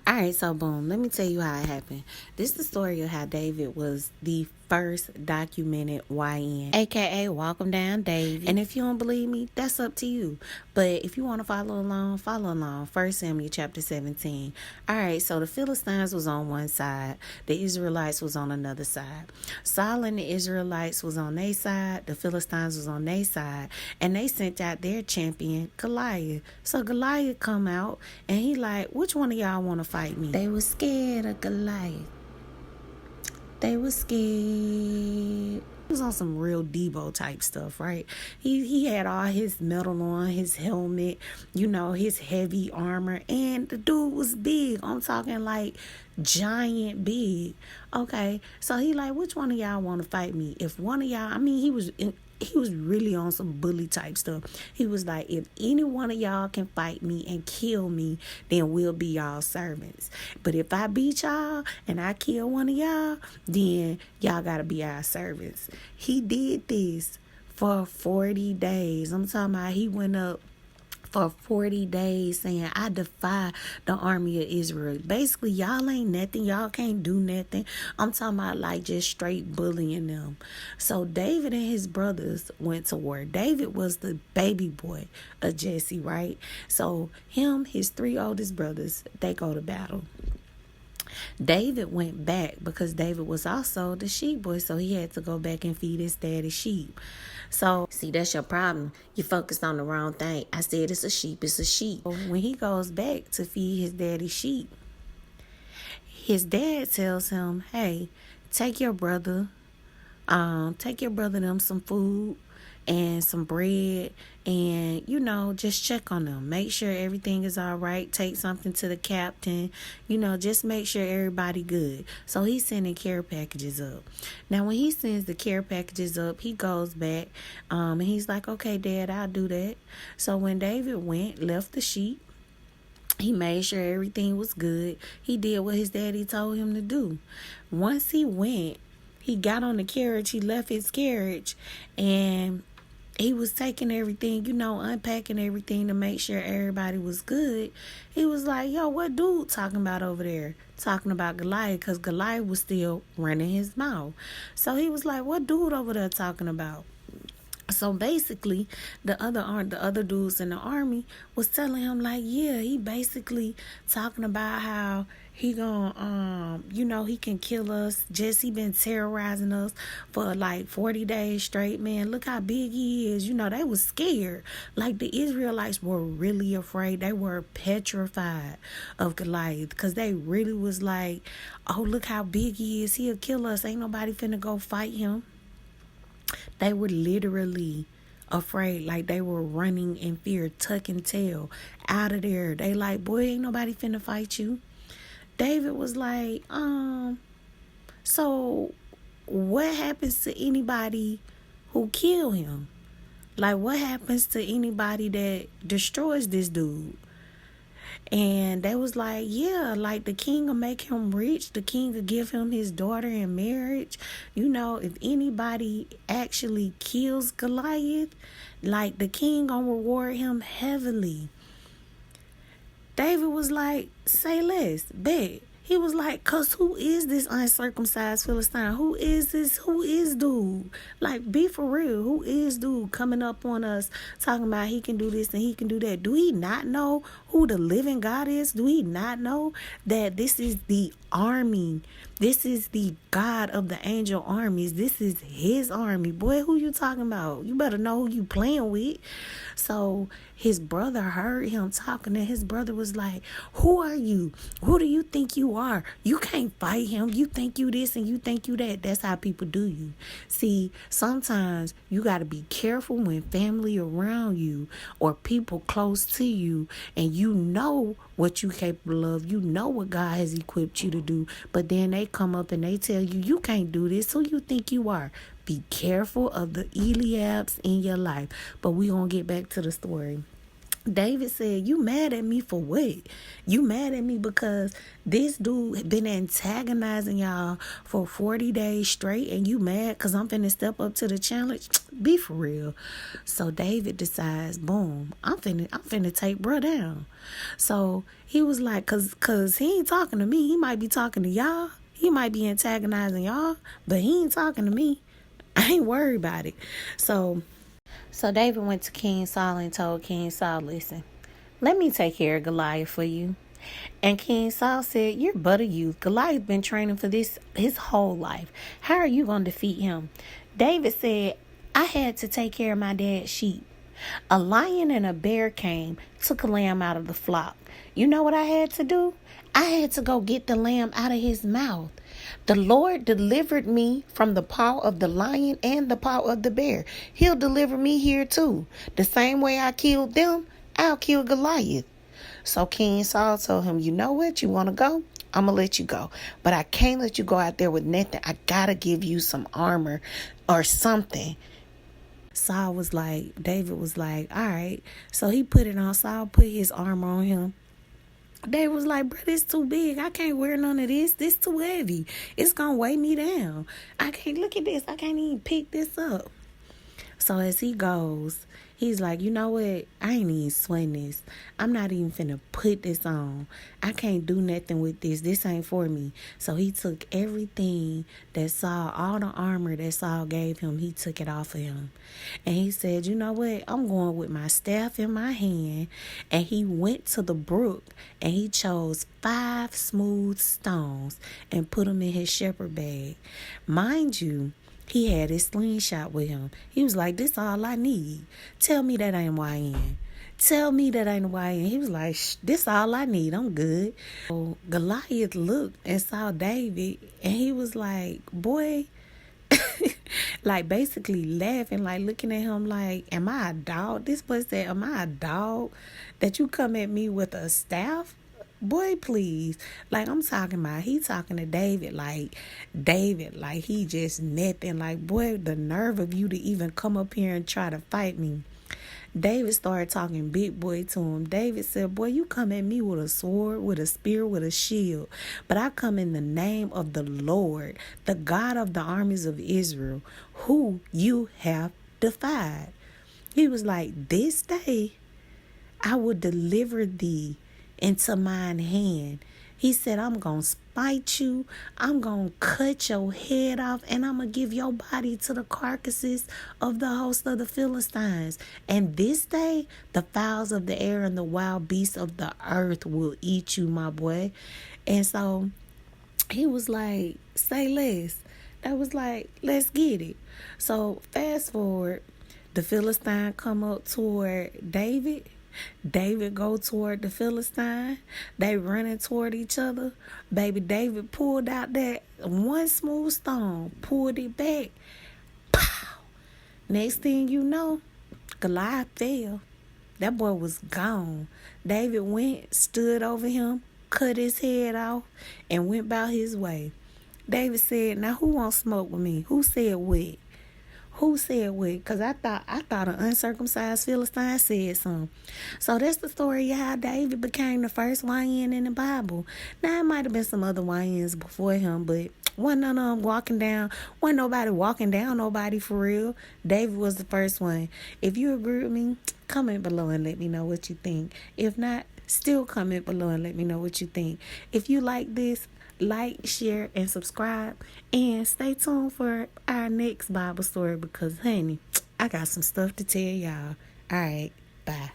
All right, so boom, let me tell you how it happened. This is the story of how David was the first documented YN, aka Walk 'em Down David. And if you don't believe me, that's up to you. But if you want to follow along, follow along. 1 Samuel chapter 17. All right, so the Philistines was on one side, the Israelites was on another side. Saul and the Israelites was on their side, the Philistines was on their side, and they sent out their champion, Goliath. So Goliath come out, and he like, which one of y'all want to fight me? They was scared of Goliath. They was scared. He was on some real Debo type stuff, right? He had all his metal on, his helmet, his heavy armor, and the dude was big. I'm talking like giant big. Okay, so he like, which one of y'all want to fight me? If one of y'all, he was really on some bully type stuff. He was like, if any one of y'all can fight me and kill me, then we'll be y'all servants. But if I beat y'all and I kill one of y'all, then y'all gotta be our servants. He did this for 40 days. I'm talking about he went up for 40 days saying, I defy the army of Israel. Basically, y'all ain't nothing. Y'all can't do nothing. I'm talking about like just straight bullying them. So David and his brothers went to war. David was the baby boy of Jesse, right? So him, his 3 oldest brothers, they go to battle. David went back because David was also the sheep boy, so he had to go back and feed his daddy's sheep. So, see, that's your problem. You focused on the wrong thing. I said it's a sheep, it's a sheep. When he goes back to feed his daddy's sheep, his dad tells him, hey, take your brother them some food and some bread, and just check on them, make sure everything is all right, take something to the captain, just make sure everybody good. So he's sending care packages up. Now when he sends the care packages up, he goes back and he's like, okay, Dad, I'll do that. So when David left the sheep, he made sure everything was good. He did what his daddy told him to do. Once he went, he got on the carriage, he left his carriage, and he was taking everything, unpacking everything to make sure everybody was good. He was like, yo, what dude talking about over there? Talking about Goliath, because Goliath was still running his mouth. So he was like, what dude over there talking about? So basically, the other dudes in the army was telling him like, yeah, he basically talking about how he gonna, he can kill us. Jesse been terrorizing us for like 40 days straight, man. Look how big he is. They was scared. Like the Israelites were really afraid. They were petrified of Goliath because they really was like, oh, look how big he is. He'll kill us. Ain't nobody finna go fight him. They were literally afraid, like they were running in fear, tuck and tail out of there. They like, boy, ain't nobody finna fight you. David was like, so what happens to anybody who kill him? Like, what happens to anybody that destroys this dude? And they was like, yeah, like the king will make him rich. The king will give him his daughter in marriage. If anybody actually kills Goliath, like the king gonna reward him heavily. David was like, say less, bet. He was like, cause who is this uncircumcised Philistine? Who is this? Who is dude? Like, be for real. Who is dude coming up on us talking about he can do this and he can do that? Do he not know who the living God is? Do he not know that this is the army? This is the God of the angel armies. This is his army. Boy, who you talking about? You better know who you playing with. So his brother heard him talking, and his brother was like, who are you? Who do you think you are? You can't fight him. You think you this and you think you that. That's how people do you. See, sometimes you got to be careful when family around you or people close to you, and you know what you capable of. You know what God has equipped you to do. But then they come up and they tell you, you can't do this. Who you think you are? Be careful of the Eliabs in your life. But we gonna get back to the story. David said, you mad at me for what? You mad at me because this dude been antagonizing y'all for 40 days straight, and you mad because I'm finna step up to the challenge? Be for real. So David decides, boom, I'm finna take bro down. So he was like, cause he ain't talking to me. He might be talking to y'all. He might be antagonizing y'all, but he ain't talking to me. I ain't worried about it. So David went to King Saul and told King Saul, listen, let me take care of Goliath for you. And King Saul said, you're but a youth. Goliath been training for this his whole life. How are you going to defeat him? David said, I had to take care of my dad's sheep. A lion and a bear came, took a lamb out of the flock. You know what I had to do? I had to go get the lamb out of his mouth. The Lord delivered me from the paw of the lion and the paw of the bear. He'll deliver me here too. The same way I killed them, I'll kill Goliath. So King Saul told him, you know what? You want to go? I'm going to let you go. But I can't let you go out there with nothing. I got to give you some armor or something. David was like, all right. So he put it on. Saul put his armor on him. They was like, bro, this too big. I can't wear none of this. This too heavy. It's going to weigh me down. I can't look at this. I can't even pick this up. So as he goes, he's like, you know what? I ain't even sweating this. I'm not even finna put this on. I can't do nothing with this. This ain't for me. So he took everything that Saul, all the armor that Saul gave him, he took it off of him. And he said, you know what? I'm going with my staff in my hand. And he went to the brook and he chose 5 smooth stones and put them in his shepherd bag. Mind you, he had his slingshot with him. He was like, this all I need. Tell me that ain't YN. Tell me that ain't YN. He was like, this all I need. I'm good. So Goliath looked and saw David, and he was like, boy, like basically laughing, like looking at him like, am I a dog? This boy said, am I a dog that you come at me with a staff? Boy, please. Like, I'm talking about, he talking to David like he just nothing. Like, boy, the nerve of you to even come up here and try to fight me. David started talking big boy to him. David said, boy, you come at me with a sword, with a spear, with a shield. But I come in the name of the Lord, the God of the armies of Israel, who you have defied. He was like, this day I will deliver thee into mine hand. He said, I'm going to spite you. I'm going to cut your head off, and I'm going to give your body to the carcasses of the host of the Philistines. And this day, the fowls of the air and the wild beasts of the earth will eat you, my boy. And so he was like, say less. That was like, let's get it. So fast forward, the Philistine come up toward David. David go toward the Philistine. They running toward each other. Baby David pulled out that one smooth stone, pulled it back. Pow! Next thing you know, Goliath fell. That boy was gone. David went, stood over him, cut his head off, and went about his way. David said, now who won't smoke with me? Who said what? Who said what? Because I thought an uncircumcised Philistine said something. So that's the story of how David became the first YN in the Bible. Now, it might have been some other YNs before him, but wasn't none of them walking down. Wasn't nobody walking down nobody for real. David was the first one. If you agree with me, comment below and let me know what you think. If not, still comment below and let me know what you think. If you like this, like, share, and subscribe. And stay tuned for our next Bible story because, honey, I got some stuff to tell y'all. All right, bye.